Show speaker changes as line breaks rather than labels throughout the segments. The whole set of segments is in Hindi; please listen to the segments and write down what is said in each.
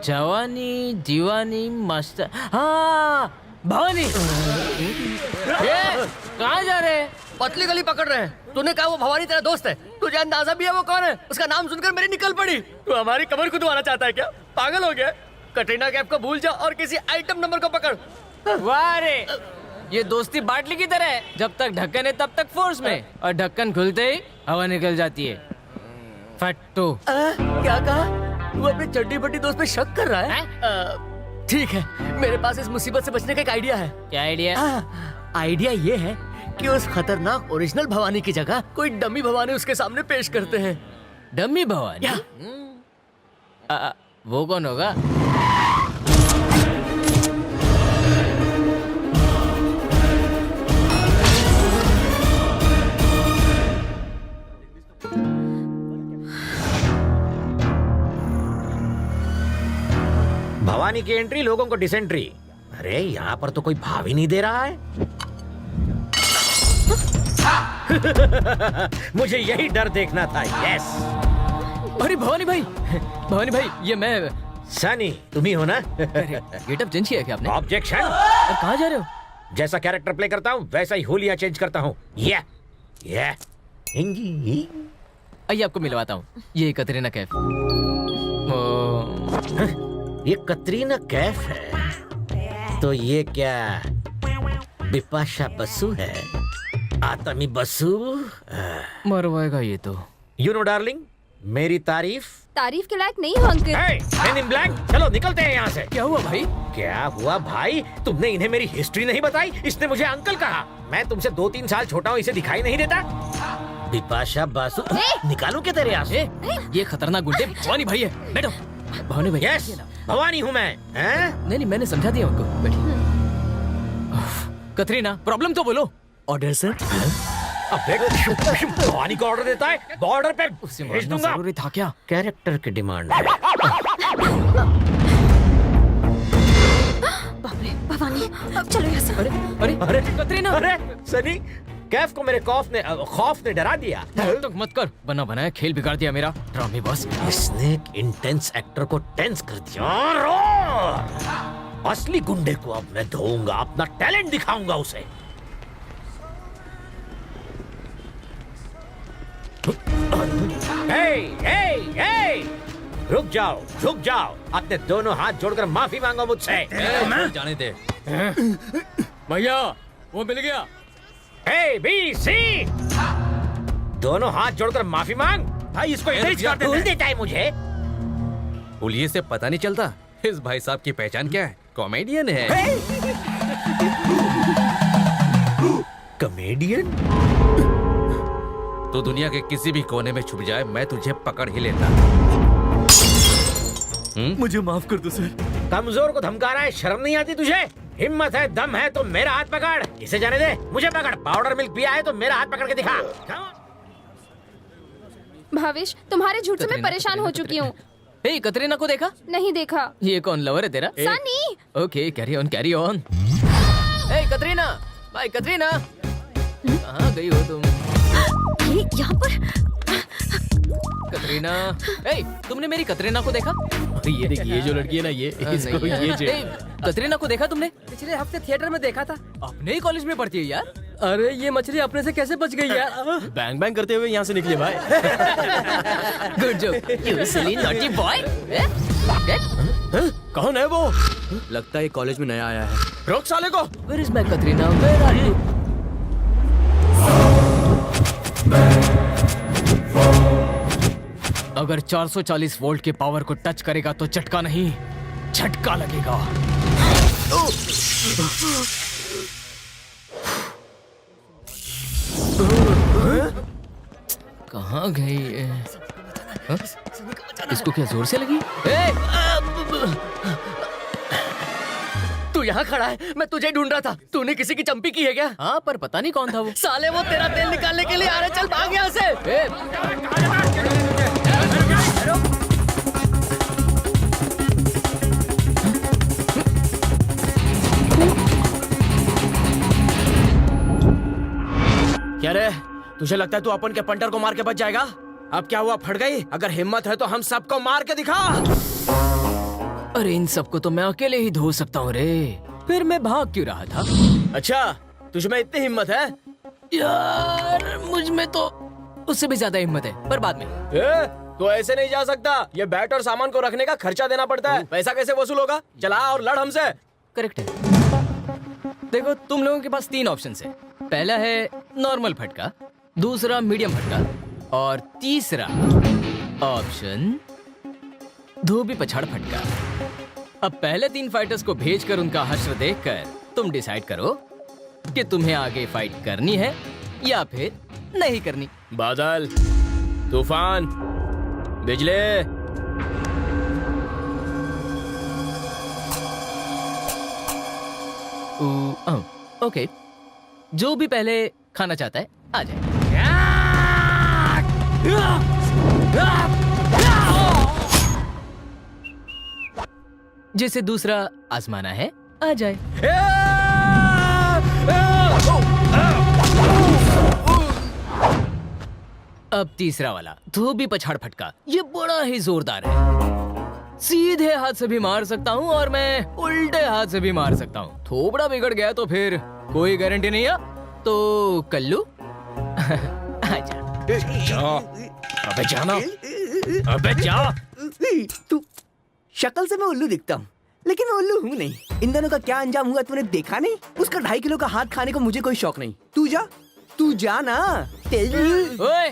जवानी दीवानी मस्त। हाँ भवानी। ये कहाँ जा रहे हैं?
पतली गली पकड़ रहे हैं। तूने कहा वो भवानी तेरा दोस्त है, तुझे अंदाजा भी है वो कौन है? उसका नाम सुनकर मेरी निकल पड़ी। तू हमारी कमर खुदवाना चाहता है क्या? पागल हो गया? कटरीना कैफ को भूल जा और किसी आइटम नंबर को पकड़।
वाह रे, ये दोस्ती बाटली की तरह है, जब तक ढक्कन है तब तक फोर्स में, और ढक्कन खुलते ही हवा निकल जाती है। फट्टू।
क्या कहा? तू अपने चड्डी बड्डी दोस्त पे शक कर रहा है? ठीक है, मेरे पास इस मुसीबत से बचने का एक आइडिया है।
क्या आइडिया?
आइडिया ये है कि उस खतरनाक ओरिजिनल भवानी की जगह कोई डमी भवानी उसके सामने पेश करते हैं।
डमी भवानी? वो कौन होगा?
भवानी की एंट्री, लोगों को डिसेंट्री। अरे यहाँ पर तो कोई भाव ही नहीं दे रहा है। मुझे यही डर देखना था। यस।
अरे भवानी भाई, भवानी भाई, ये मैं
सनी, तुम ही हो ना?
गेटअप चेंज किया क्या आपने?
ऑब्जेक्शन।
कहाँ जा रहे हो?
जैसा कैरेक्टर प्ले करता हूँ वैसा ही होलिया चेंज करता हूँ। ये
आइए आपको मिलवाता हूँ, ये कतरीना कैफ।
ये कतरीना कैफ है तो ये क्या बिपाशा बसु है? आतमी बसु
मरवाएगा ये तो।
यू नो डार्लिंग, मेरी तारीफ
के लायक नहीं हो अंकल।
Men in black, चलो निकलते हैं यहाँ से।
क्या हुआ भाई?
क्या हुआ भाई? तुमने इन्हें मेरी हिस्ट्री नहीं बताई, इसने मुझे अंकल कहा। मैं तुमसे 2-3 साल छोटा हूँ, इसे दिखाई नहीं देता? बिपाशा बासु, निकालूं क्या तेरे आंसू?
ये खतरनाक गुंडे भवानी भाई है। बैठो भवानी भाई।
यस, भवानी हूँ मैं।
नहीं, मैंने समझा दिया उनको। बैठिए। कतरीना, प्रॉब्लम तो बोलो।
Order sir.
भवानी को ऑर्डर देता है, बॉर्डर पे भेज दूंगा।
जरूरी था क्या?
कैरेक्टर की डिमांड है।
बाप रे, भवानी, अब चलो यहाँ से।
अरे कतरीना,
अरे सनी, कैफ को मेरे खौफ ने डरा दिया।
तो मत कर, बना बनाया खेल बिगाड़ दिया मेरा। ड्रामे बस।
इसने एक इंटेंस एक्टर को टेंस कर दिया। असली गुंडे को अब मैं धोऊंगा, अपना टैलेंट दिखाऊंगा उसे। रुक जाओ, अपने दोनों हाथ जोड़कर माफी मांगो मुझसे।
जाने दे भैया, वो मिल गया।
ए बी सी, दोनों हाथ जोड़कर माफी मांग। भाई इसको भूल देता है मुझे।
पुलिस से पता नहीं चलता इस भाई साहब की पहचान क्या है? कॉमेडियन है।
कॉमेडियन?
तो दुनिया के किसी भी कोने में छुप जाए, मैं तुझे पकड़ ही लेता।
मुझे माफ कर दो सर।
कमजोर को धमका रहा है, शर्म नहीं आती तुझे? हिम्मत है, दम है तो मेरा हाथ पकड़। इसे जाने दे, मुझे पकड़। पाउडर मिल्क पिया है तो मेरा हाथ पकड़ के दिखा।
भावेश, तुम्हारे झूठ से मैं परेशान हो चुकी हूँ।
हे, कतरीना को देखा?
नहीं देखा।
ये कौन लवर है तेरा?
Sunny.
Okay, carry on. Hey Katrina, भाई कतरीना, कहाँ गई हो तुम?
ये यहाँ पर।
कतरीना, हे, तुमने मेरी कतरीना को देखा? ये देख, ये जो लड़की है ना, ये इसको ये कतरीना को देखा तुमने?
पिछले हफ्ते थिएटर में देखा था।
अपने ही कॉलेज में पढ़ती है यार।
अरे ये मछली अपने से कैसे बच गई यार?
बैंग बैंग करते हुए यहाँ से निकले भाई। Good joke, you silly naughty boy.
कौन है वो?
लगता है कॉलेज में नया आया है।
रोक साले को।
Where is my Katrina? Where are you? अगर 440 वोल्ट के पावर को टच करेगा तो झटका नहीं, झटका लगेगा। कहाँ गई है? इसको क्या जोर से लगी?
तू यहाँ खड़ा है, मैं तुझे ढूंढ रहा था। तूने किसी की चंपी की है क्या?
हाँ, पर पता नहीं कौन था वो।
साले वो तेरा तेल निकालने के लिए आ रहे। चल भाग यहाँ से।
क्या रे, तुझे लगता है तू अपन के पंटर को मार के बच जाएगा? अब क्या हुआ, फट गई? अगर हिम्मत है तो हम सबको मार के दिखा।
अरे इन सबको तो मैं अकेले ही धो सकता हूँ रे, फिर मैं भाग क्यों रहा था?
अच्छा, तुझ में इतनी हिम्मत है?
यार मुझ में तो उससे भी ज्यादा हिम्मत है, पर बाद में।
तो ऐसे नहीं जा सकता। ये बैट और सामान को रखने का खर्चा देना पड़ता है। पैसा कैसे वसूल होगा? चला और लड़ हमसे।
करेक्ट है। देखो तुम लोगों के पास 3 ऑप्शन है। पहला है नॉर्मल फटका, दूसरा मीडियम फटका और तीसरा ऑप्शन धोबी पछाड़ फटका। अब पहले 3 फाइटर्स को भेजकर उनका हश्र देखकर तुम डिसाइड करो कि तुम्हें आगे फाइट करनी है या फिर नहीं करनी।
बादल, तूफान, बिजली।
ओके, जो भी पहले खाना चाहता है आ जाए। जिसे दूसरा आजमाना है आ जाए। अब तीसरा वाला धोबी पछाड़ फटका, ये बड़ा ही जोरदार है। सीधे हाथ से भी मार सकता हूँ और मैं उल्टे हाथ से भी मार सकता हूँ। थोबड़ा बिगड़ गया तो फिर कोई गारंटी नहीं है। तो कल्लू आजा।
अबे जाना, अबे जा।
तू शक्ल से मैं उल्लू दिखता हूँ, लेकिन मैं उल्लू हूँ नहीं। इन दोनों का क्या अंजाम हुआ तूने देखा नहीं? उसका 2.5 किलो का हाथ खाने को मुझे कोई शौक नहीं। तू जा ना।
ओए,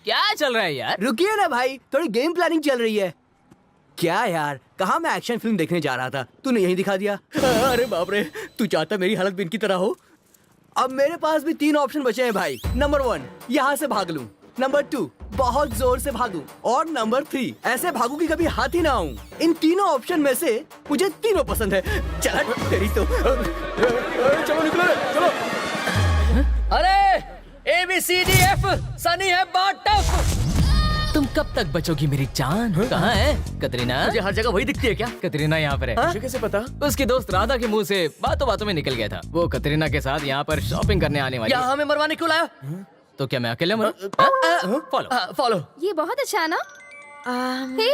क्या चल रहा है यार?
रुकिए ना भाई, थोड़ी गेम प्लानिंग चल रही है। क्या यार, कहाँ मैं एक्शन फिल्म देखने जा रहा था, तूने यही दिखा दिया।
अरे बाप रे, तू चाहता मेरी हालत भी इनकी तरह हो?
अब मेरे पास भी 3 ऑप्शन बचे हैं भाई। नंबर 1, यहाँ से भाग लूं। नंबर 2, बहुत जोर से भागूं। और नंबर 3, ऐसे भागूं कि कभी हाथ ही ना आऊं। इन तीनों ऑप्शन में से मुझे तीनों पसंद है। चल तेरी तो।
चलो निकलो, चलो।
अरे ABCDF, सनी है बहुत टफ।
तुम कब तक बचोगी मेरी जान? कहाँ है कतरीना?
मुझे हर जगह वही दिखती है क्या?
कतरीना यहाँ पर है।
मुझे कैसे पता?
उसकी दोस्त राधा के मुंह से बातों बातों में निकल गया था। वो कतरीना के साथ यहाँ पर शॉपिंग करने आने वाली है।
यहाँ हमें मरवाने क्यों लाया?
तो क्या मैं अकेले मरूं? फॉलो।
फॉलो।
ये बहुत अच्छा है ना? हे,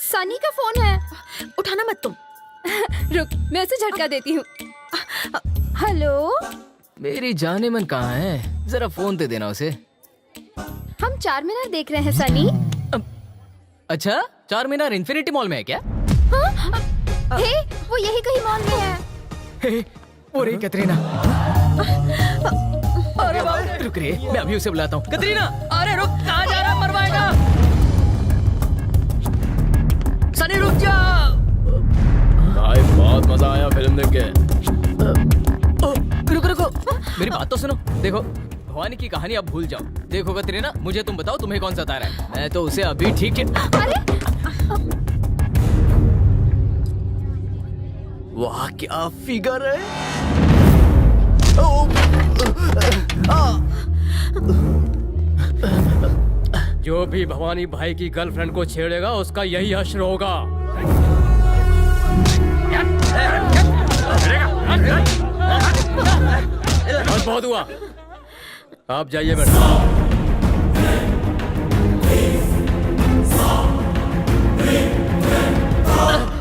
सनी का फोन है, उठाना मत तुम। रुक, मैं उसे झटका देती हूँ। हेलो,
मेरी जाने मन कहाँ है? जरा फोन दे देना उसे।
हम 4 मीनार देख रहे हैं सनी।
अच्छा, 4 मीनार इन्फिनिटी मॉल में है क्या?
हे, वो यही कहीं मॉल में है।
हे, वो रही कतरीना। अरे बाप, रुक रे, मैं अभी उसे बुलाता हूँ। कतरीना,
अरे रुक, कहाँ जा रहा है? मरवाएगा। सनी रुक जा।
भाई बहुत मजा आया फिल्म देख के।
रुको रुको, मेरी बात तो सुनो। देखो, भवानी की कहानी अब भूल जाओ। देखो कतरीना, मुझे तुम बताओ तुम्हें कौन सता रहा है। मैं तो उसे अभी ठीक है।
वाह क्या फिगर है।
जो भी भवानी भाई की गर्लफ्रेंड को छेड़ेगा उसका यही हश्र होगा। बहुत हुआ, आप जाइए बेटा।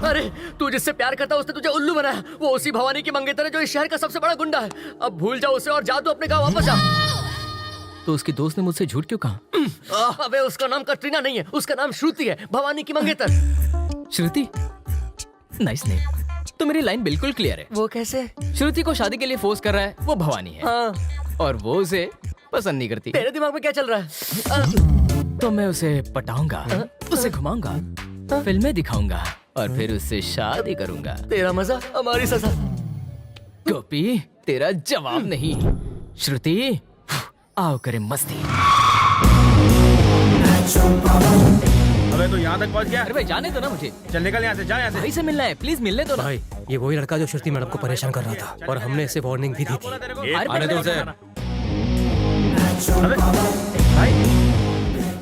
अरे तू जिससे प्यार करता उसने तुझे उल्लू बनाया। वो उसी भवानी की मंगेतर है जो इस शहर का सबसे बड़ा गुंडा है। अब भूल जाओ उसे और जा तू अपने गांव वापस जा।
तो उसकी दोस्त ने मुझसे झूठ क्यों कहा?
अबे उसका नाम कटरीना नहीं है, उसका नाम श्रुति है, भवानी की मंगेतर।
श्रुति, नाइस नेम। तो मेरी लाइन बिल्कुल क्लियर है।
वो कैसे?
श्रुति को शादी के लिए फोर्स कर रहा है वो भवानी है।
हाँ।
और वो उसे पसंद नहीं करती।
तेरे दिमाग में क्या चल रहा है?
तो मैं उसे पटाऊंगा, उसे घुमाऊंगा, फिल्में दिखाऊंगा और फिर उससे शादी करूंगा।
तेरा मजा हमारी सजा।
गोपी, तेरा जवाब नहीं। श्रुति, आओ करें मस्ती।
अबे तो यहाँ तक पहुँच गया।
अरे भाई जाने दो ना मुझे।
चल निकल यहाँ से, जा यहाँ से।
भाई से मिलना है, प्लीज मिलने दो ना।
भाई ये वही लड़का जो श्रुति मैडम को परेशान कर रहा था और हमने इसे वार्निंग भी दी थी।
आने दो उसे।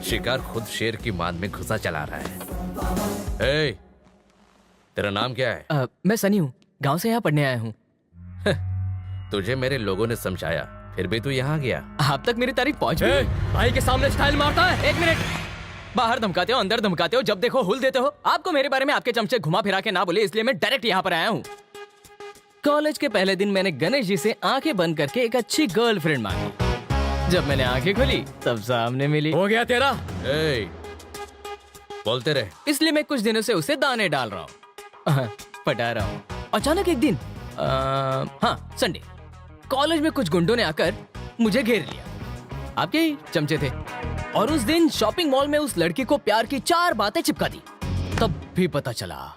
शिकार खुद शेर की मान में घुसा चला रहा है। ए, तेरा नाम क्या है?
मैं सनी हूँ, गांव से यहाँ पढ़ने आया हूँ।
तुझे मेरे लोगों ने समझाया, फिर भी तू यहाँ गया।
आप तक मेरी तारीफ पहुँच गई।
भाई के सामने स्टाइल मारता है।
1 मिनट, बाहर धमकाते हो, अंदर धमकाते हो, जब देखो हुल देते हो। आपको मेरे बारे में आपके चमचे घुमा फिरा के ना बोले, इसलिए मैं डायरेक्ट यहाँ पर आया हूँ। कॉलेज के पहले दिन मैंने गणेश जी से आंखें बंद करके एक अच्छी गर्लफ्रेंड मांगी। जब मैंने आंखें खोली तब सामने मिली।
हो गया तेरा।
ए, बोलते रहे।
इसलिए मैं कुछ दिनों से उसे दाने डाल रहा हूँ, पटा रहा हूँ। अचानक एक दिन हाँ संडे, कॉलेज में कुछ गुंडों ने आकर मुझे घेर लिया। आपके ही चमचे थे। और उस दिन शॉपिंग मॉल में उस लड़की को प्यार की 4 बातें चिपका दी। तब भी पता चला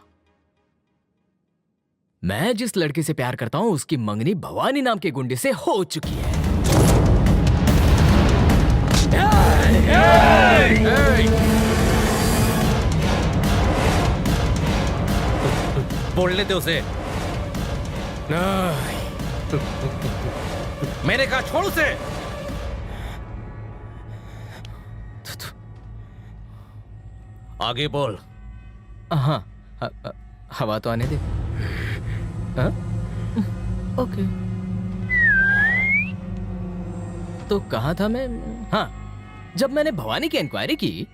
मैं जिस लड़की से प्यार करता हूं उसकी मंगनी भवानी नाम के गुंडे से हो चुकी है।
बोलने दे उसे। मैंने कहा छोड़ उसे। आगे बोल।
हाँ, हवा तो आने दे। हाँ? ओके। तो कहाँ था मैं? हाँ, जब मैंने भवानी की इंक्वायरी की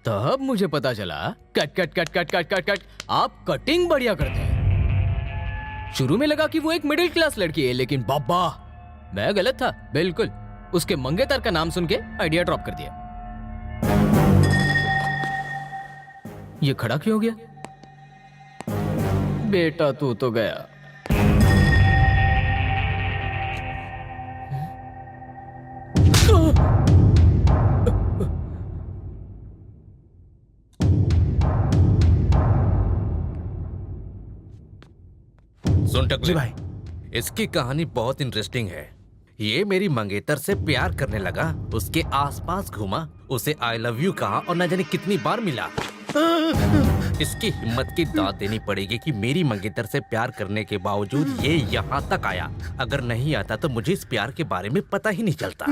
तब मुझे पता चला cut cut cut cut cut cut cut आप कटिंग बढ़िया करते हैं। शुरू में लगा कि वो एक मिडिल क्लास लड़की है, लेकिन बाबा मैं गलत था बिल्कुल। उसके मंगेतर का नाम सुन के आइडिया ड्रॉप कर दिया। ये खड़ा क्यों हो गया? बेटा तू तो गया।
सुन टकले भाई, इसकी कहानी बहुत इंटरेस्टिंग है। ये मेरी मंगेतर से प्यार करने लगा, उसके आसपास घूमा, उसे आई लव यू कहा और न जाने कितनी बार मिला। इसकी हिम्मत की दाद देनी पड़ेगी कि मेरी मंगेतर से प्यार करने के बावजूद ये यहाँ तक आया। अगर नहीं आता तो मुझे इस प्यार के बारे में पता ही नहीं चलता।